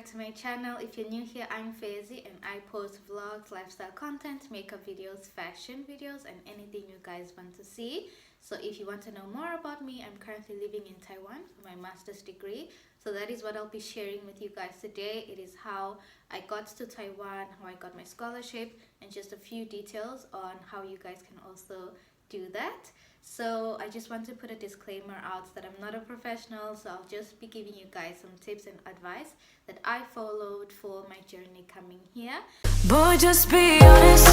back to my channel. If you're new here, I'm Fezi and I post vlogs, lifestyle content, makeup videos, fashion videos, and anything you guys want to see. So if you want to know more about me, I'm currently living in Taiwan for my master's degree. So that is what I'll be sharing with you guys today. It is how I got to Taiwan, how I got my scholarship, and just a few details on how you guys can also do that. So I just want to put a disclaimer out that I'm not a professional, so I'll just be giving you guys some tips and advice that I followed for my journey coming here. Boy, just be honest.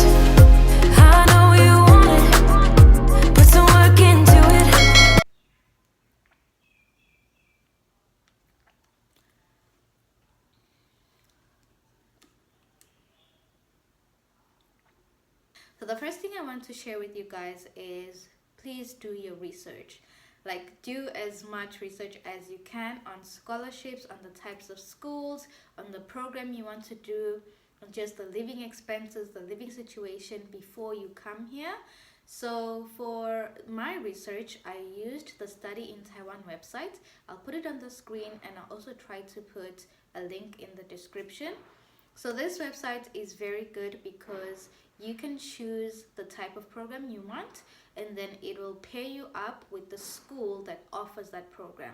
I know you want it. Put some work into it. So the first thing I want to share with you guys is please do your research. Like, do as much research as you can on scholarships, on the types of schools, on the program you want to do, on just the living expenses, the living situation before you come here. So for my research, I used the Study in Taiwan website. I'll put it on the screen and I'll also try to put a link in the description. So this website is very good because you can choose the type of program you want, and then it will pair you up with the school that offers that program.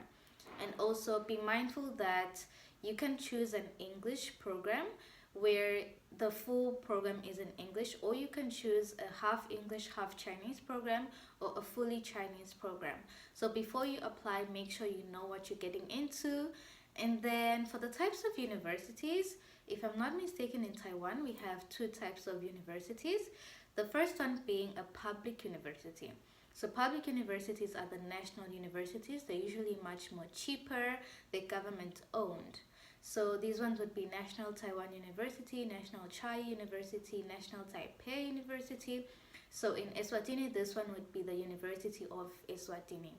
And also be mindful that you can choose an English program where the full program is in English, or you can choose a half English, half Chinese program, or a fully Chinese program. So before you apply, make sure you know what you're getting into. And then for the types of universities, if I'm not mistaken, in Taiwan we have two types of universities. The first one being a public university. So public universities are the national universities. They're usually much more cheaper. They're government owned. So these ones would be National Taiwan University, National Chiayi University, National Taipei University. So in Eswatini, this one would be the University of Eswatini.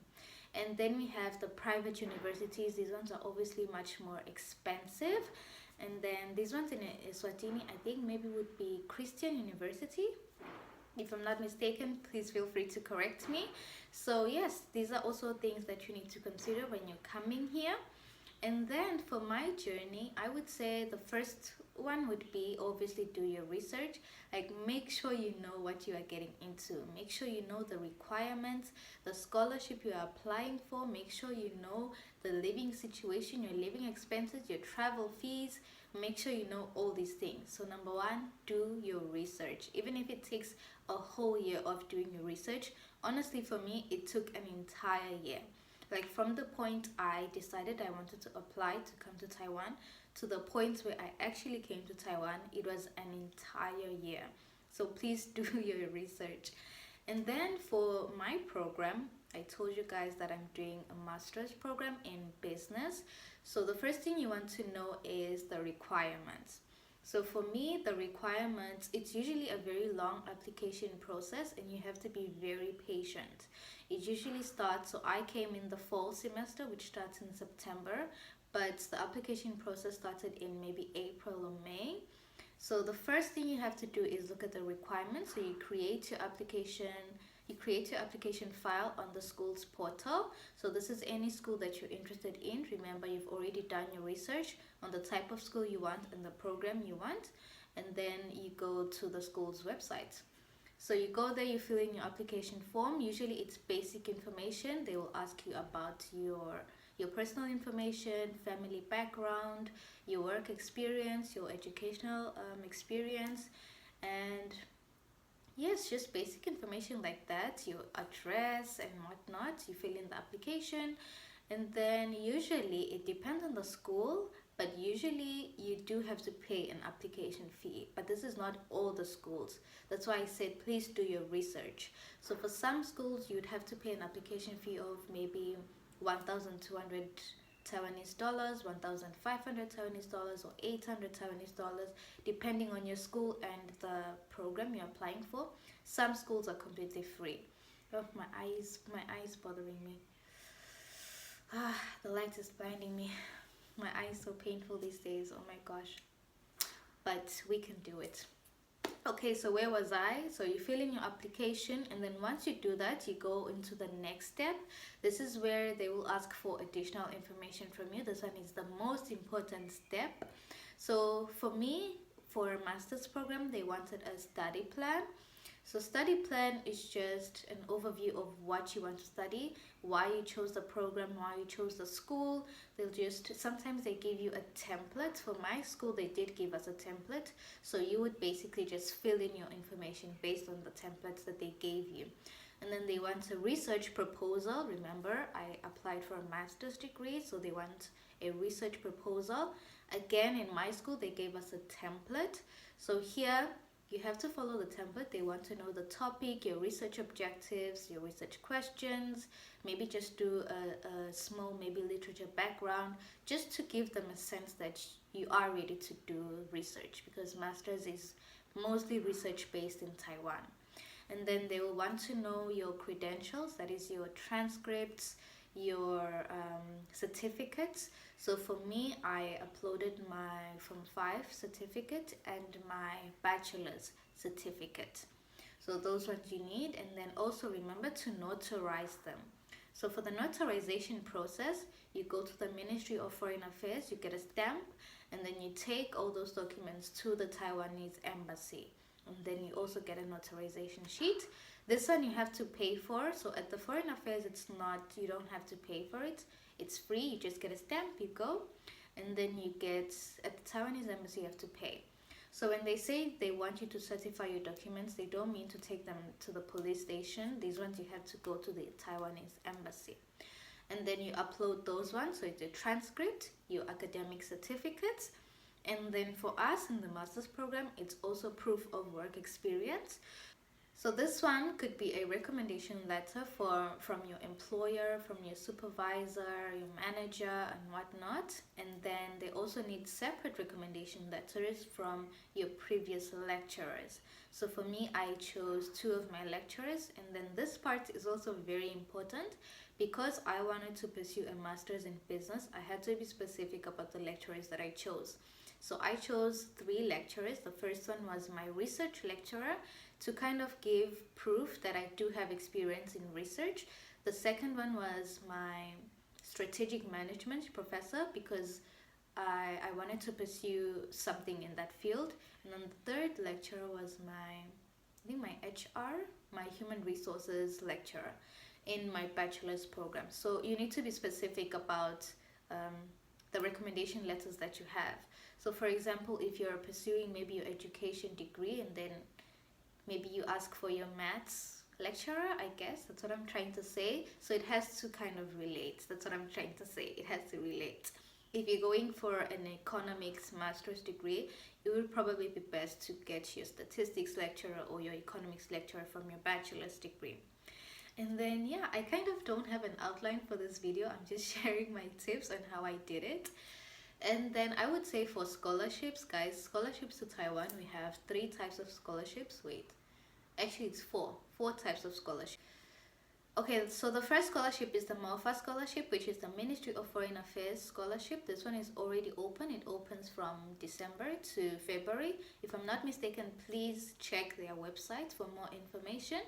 And then we have the private universities. These ones are obviously much more expensive. And then these ones in Eswatini, I think maybe would be Christian University. If I'm not mistaken, please feel free to correct me. So yes, these are also things that you need to consider when you're coming here. And then for my journey, I would say the first one would be obviously do your research. Like, make sure you know what you are getting into. Make sure you know the requirements, the scholarship you are applying for. Make sure you know the living situation, your living expenses, your travel fees. Make sure you know all these things. So number one, do your research. Even if it takes a whole year of doing your research, honestly for me, it took an entire year. Like, from the point I decided I wanted to apply to come to Taiwan to the point where I actually came to Taiwan, it was an entire year. So please do your research. And then for my program, I told you guys that I'm doing a master's program in business. So the first thing you want to know is the requirements. So for me, the requirements, it's usually a very long application process and you have to be very patient. It usually starts, so I came in the fall semester, which starts in September, but the application process started in maybe April or May. So the first thing you have to do is look at the requirements. So you create your application file on the school's portal. So this is any school that you're interested in. Remember, you've already done your research on the type of school you want and the program you want, and then you go to the school's website. So you go there, you fill in your application form. Usually it's basic information. They will ask you about your personal information, family background, your work experience, your educational experience, and yes, just basic information like that, your address and whatnot. You fill in the application, and then usually it depends on the school, but usually you do have to pay an application fee. But this is not all the schools. That's why I said please do your research. So for some schools, you'd have to pay an application fee of maybe 1,200 Taiwanese dollars, 1,500 Taiwanese dollars, or 800 Taiwanese dollars, depending on your school and the program you're applying for. Some schools are completely free. Oh, my eyes bothering me. The light is blinding me. My eyes so painful these days. Oh my gosh. But we can do it. Okay, so where was I? So you fill in your application, and then once you do that, you go into the next step. This is where they will ask for additional information from you. This one is the most important step. So for me, for a master's program, they wanted a study plan. So study plan is just an overview of what you want to study, why you chose the program, why you chose the school. They'll just, sometimes they give you a template. For my school, they did give us a template. So you would basically just fill in your information based on the templates that they gave you. And then they want a research proposal. Remember, I applied for a master's degree, so they want a research proposal. Again, in my school, they gave us a template. So here, you have to follow the template. They want to know the topic, your research objectives, your research questions, maybe just do a small maybe literature background, just to give them a sense that you are ready to do research, because master's is mostly research based in Taiwan. And then they will want to know your credentials, that is your transcripts, your certificates. So for me, I uploaded my Form 5 certificate and my bachelor's certificate. So those ones you need, and then also remember to notarize them. So for the notarization process, you go to the Ministry of Foreign Affairs, you get a stamp, and then you take all those documents to the Taiwanese embassy. And then you also get a notarization sheet. This one you have to pay for. So at the Foreign Affairs, it's not, you don't have to pay for it. It's free. You just get a stamp, you go, and then you get, at the Taiwanese embassy, you have to pay. So when they say they want you to certify your documents, they don't mean to take them to the police station. These ones you have to go to the Taiwanese embassy. And then you upload those ones. So it's your transcript, your academic certificates, and then for us in the master's program, it's also proof of work experience. So this one could be a recommendation letter from your employer, from your supervisor, your manager, and whatnot. And then they also need separate recommendation letters from your previous lecturers. So for me, I chose 2 of my lecturers. And then this part is also very important, because I wanted to pursue a master's in business. I had to be specific about the lecturers that I chose. So I chose 3 lecturers. The first one was my research lecturer, to kind of give proof that I do have experience in research. The second one was my strategic management professor, because I wanted to pursue something in that field. And then the third lecturer was my HR, my human resources lecturer in my bachelor's program. So you need to be specific about the recommendation letters that you have. So for example, if you're pursuing maybe your education degree, and then maybe you ask for your maths lecturer, I guess that's what I'm trying to say. So it has to kind of relate. That's what I'm trying to say. It has to relate. If you're going for an economics master's degree, it would probably be best to get your statistics lecturer or your economics lecturer from your bachelor's degree. And then yeah, I kind of don't have an outline for this video. I'm just sharing my tips on how I did it. And then I would say for scholarships, guys, scholarships to Taiwan, we have 3 types of scholarships. Wait, actually it's 4 types of scholarship. Okay, so the first scholarship is the MOFA scholarship, which is the Ministry of Foreign Affairs scholarship. This one is already open. It opens from December to February. If I'm not mistaken, please check their website for more information.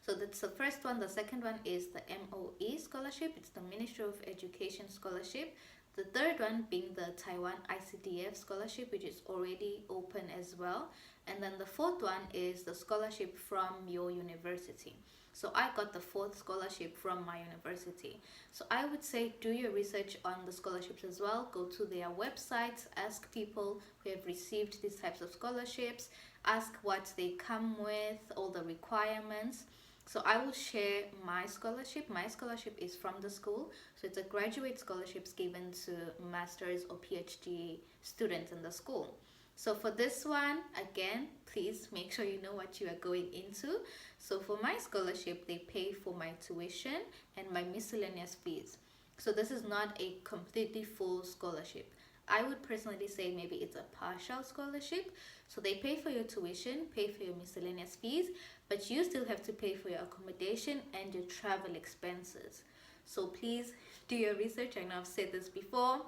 So that's the first one. The second one is the MOE scholarship. It's the Ministry of Education scholarship. The third one being the Taiwan ICDF scholarship, which is already open as well. And then the fourth one is the scholarship from your university. So I got the 4th scholarship from my university. So I would say do your research on the scholarships as well. Go to their websites, ask people who have received these types of scholarships, ask what they come with, all the requirements. So I will share my scholarship. My scholarship is from the school. So it's a graduate scholarships given to master's or PhD students in the school. So for this one, again, please make sure you know what you are going into. So for my scholarship, they pay for my tuition and my miscellaneous fees. So this is not a completely full scholarship. I would personally say maybe it's a partial scholarship. So they pay for your tuition, pay for your miscellaneous fees, but you still have to pay for your accommodation and your travel expenses. So please do your research. I know I've said this before.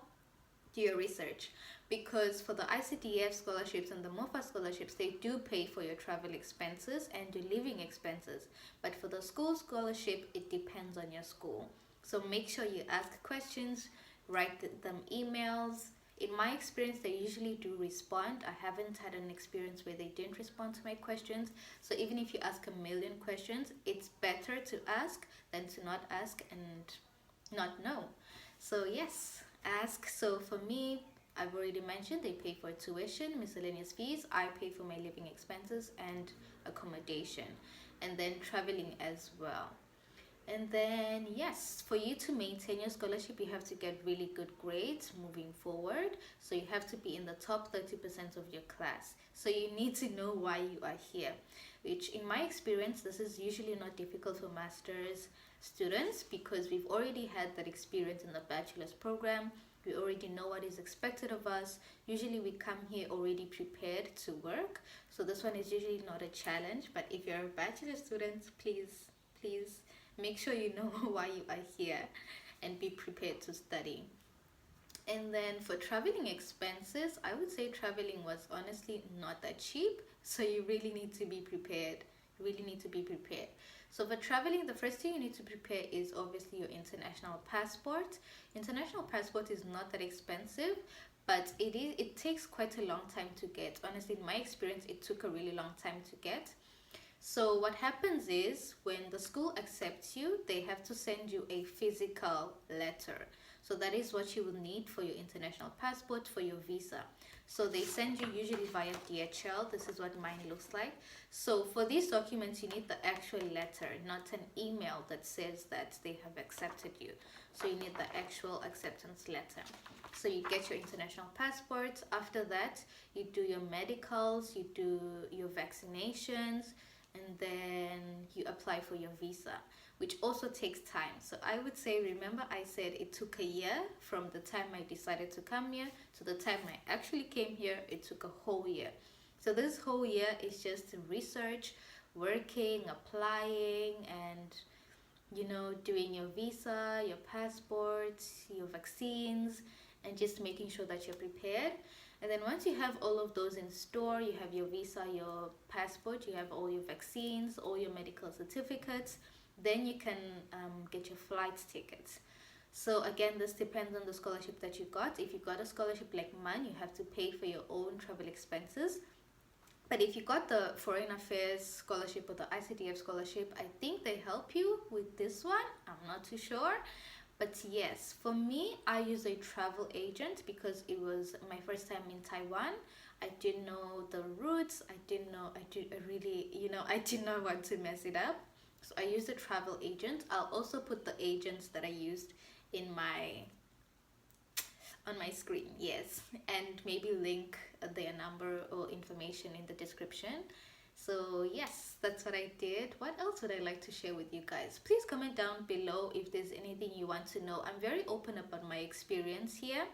do your research, because for the ICTF scholarships and the MOFA scholarships, they do pay for your travel expenses and your living expenses. But for the school scholarship, it depends on your school. So make sure you ask questions, write them emails. In my experience, they usually do respond. I haven't had an experience where they didn't respond to my questions. So even if you ask a million questions, it's better to ask than to not ask and not know. So yes, ask. So for me, I've already mentioned they pay for tuition, miscellaneous fees. I pay for my living expenses and accommodation, and then traveling as well. And then, yes, for you to maintain your scholarship, you have to get really good grades moving forward. So you have to be in the top 30% of your class. So you need to know why you are here, which in my experience, this is usually not difficult for master's students because we've already had that experience in the bachelor's program. We already know what is expected of us. Usually we come here already prepared to work. So this one is usually not a challenge. But if you're a bachelor student, please make sure you know why you are here and be prepared to study. And then for traveling expenses, I would say traveling was honestly not that cheap. So you really need to be prepared. So for traveling, the first thing you need to prepare is obviously your international passport. International passport is not that expensive, but it takes quite a long time to get. Honestly, in my experience, it took a really long time to get. So what happens is when the school accepts you, they have to send you a physical letter. So that is what you will need for your international passport, for your visa. So they send you usually via DHL. This is what mine looks like. So for these documents, you need the actual letter, not an email that says that they have accepted you. So you need the actual acceptance letter. So you get your international passport. After that, you do your medicals, you do your vaccinations, and then you apply for your visa, which also takes time. So I would say, remember I said it took a year from the time I decided to come here to the time I actually came here. It took a whole year. So this whole year is just research, working, applying, and doing your visa, your passport, your vaccines, and just making sure that you're prepared. And then once you have all of those in store, you have your visa, your passport, you have all your vaccines, all your medical certificates, then you can get your flight tickets. So again, this depends on the scholarship that you got. If you got a scholarship like mine, you have to pay for your own travel expenses. But if you got the Foreign Affairs scholarship or the ICTF scholarship, I think they help you with this one. I'm not too sure. But yes, for me, I use a travel agent because it was my first time in Taiwan. I didn't know the routes. I did not want to mess it up. So I used a travel agent. I'll also put the agents that I used on my screen, yes, and maybe link their number or information in the description. So yes, that's what I did. What else would I like to share with you guys? Please comment down below if there's anything you want to know. I'm very open about my experience here.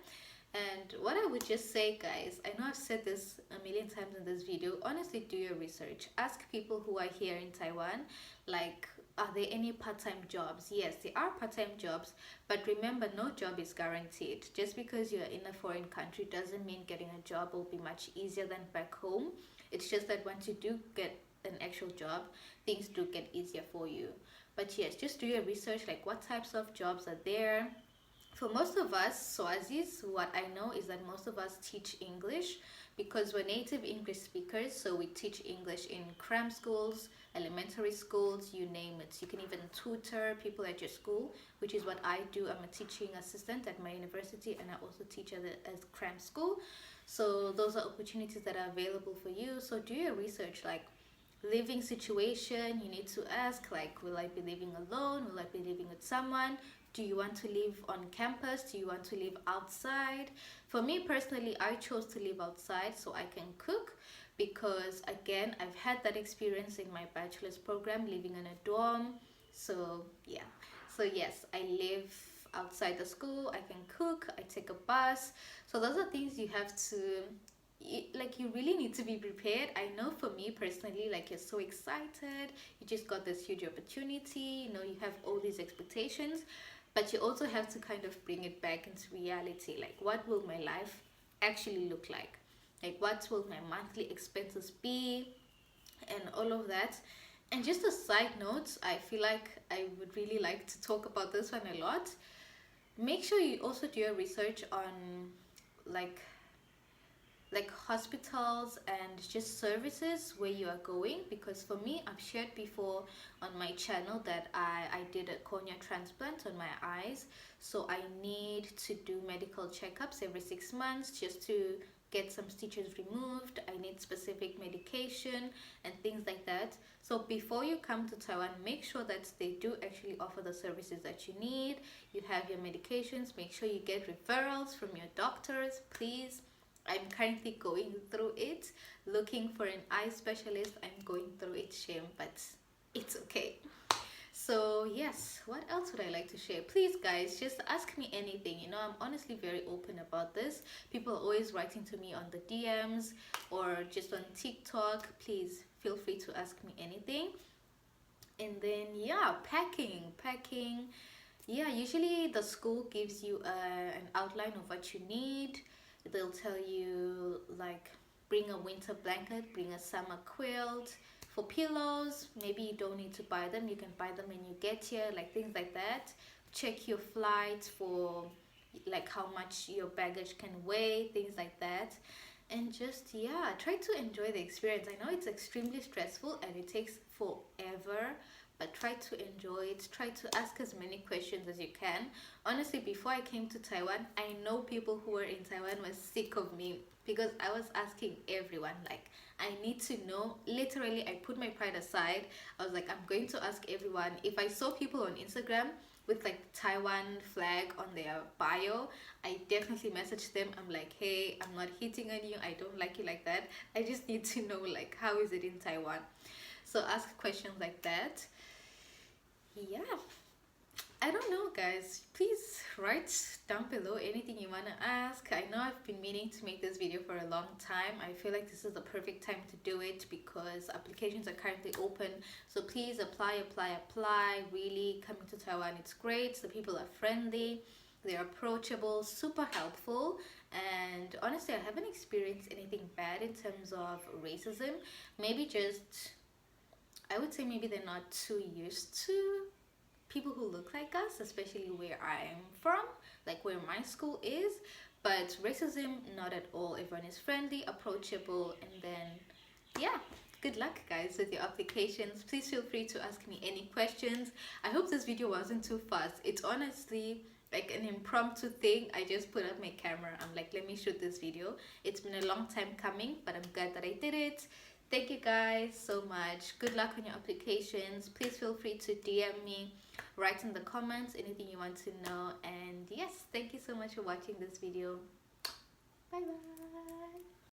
And what I would just say, guys, I know I've said this a million times in this video, honestly, do your research. Ask people who are here in Taiwan, like, are there any part-time jobs? Yes, there are part-time jobs, but remember, no job is guaranteed. Just because you're in a foreign country doesn't mean getting a job will be much easier than back home. It's just that once you do get an actual job, things do get easier for you. But yes, just do your research, like what types of jobs are there. For most of us Swazis, what I know is that most of us teach English because we're native English speakers. So we teach English in cram schools, elementary schools, you name it. You can even tutor people at your school, which is what I do. I'm a teaching assistant at my university, and I also teach at a cram school. So those are opportunities that are available for you. So do your research, like living situation. You need to ask, like, will I be living alone? Will I be living with someone? Do you want to live on campus? Do you want to live outside? For me personally, I chose to live outside so I can cook because, again, I've had that experience in my bachelor's program living in a dorm. So yeah, so yes, I live outside the school. I can cook, I take a bus. So those are things you have to, like, you really need to be prepared. I know for me personally, like, you're so excited, you just got this huge opportunity, you have all these expectations. but you also have to kind of bring it back into reality. Like, what will my life actually look like? Like, what will my monthly expenses be, and all of that. And just a side note, I feel like I would really like to talk about this one a lot. Make sure you also do your research on like hospitals and just services where you are going, because for me, I've shared before on my channel that I did a cornea transplant on my eyes, so I need to do medical checkups every 6 months just to get some stitches removed. I need specific medication and things like that. So before you come to Taiwan, make sure that they do actually offer the services that you need. You have your medications. Make sure you get referrals from your doctors, please. I'm currently going through it, looking for an eye specialist. I'm going through it, shame, but it's okay. So yes, what else would I like to share? Please guys, just ask me anything. You know, I'm honestly very open about this. People are always writing to me on the DMs or just on TikTok. Please feel free to ask me anything. And then yeah, packing. Yeah, usually the school gives you an outline of what you need. They'll tell you like, bring a winter blanket, bring a summer quilt. For pillows, maybe you don't need to buy them, you can buy them when you get here, like things like that. Check your flights for like how much your baggage can weigh, things like that. And just yeah, try to enjoy the experience. I know it's extremely stressful and it takes forever, but try to enjoy it. Try to ask as many questions as you can. Honestly, before I came to Taiwan, I know people who were in Taiwan were sick of me because I was asking everyone, like, I need to know. Literally, I put my pride aside. I was like, I'm going to ask everyone. If I saw people on Instagram with like Taiwan flag on their bio, I definitely messaged them. I'm like, hey, I'm not hitting on you, I don't like you like that, I just need to know like, how is it in Taiwan? So ask questions like that. Yeah, I don't know guys, please write down below anything you want to ask. I know I've been meaning to make this video for a long time. I feel like this is the perfect time to do it because applications are currently open. So please apply. Really, coming to Taiwan, it's great. The people are friendly, they're approachable, super helpful, and honestly I haven't experienced anything bad in terms of racism. Maybe just, I would say maybe they're not too used to people who look like us, especially where I'm from, like where my school is. But racism, not at all. Everyone is friendly, approachable, and then yeah, good luck guys with your applications. Please feel free to ask me any questions. I hope this video wasn't too fast. It's honestly like an impromptu thing. I just put up my camera, I'm like, let me shoot this video. It's been a long time coming, but I'm glad that I did it. Thank you guys so much. Good luck on your applications. Please feel free to DM me, write in the comments anything you want to know. And yes, thank you so much for watching this video. Bye bye.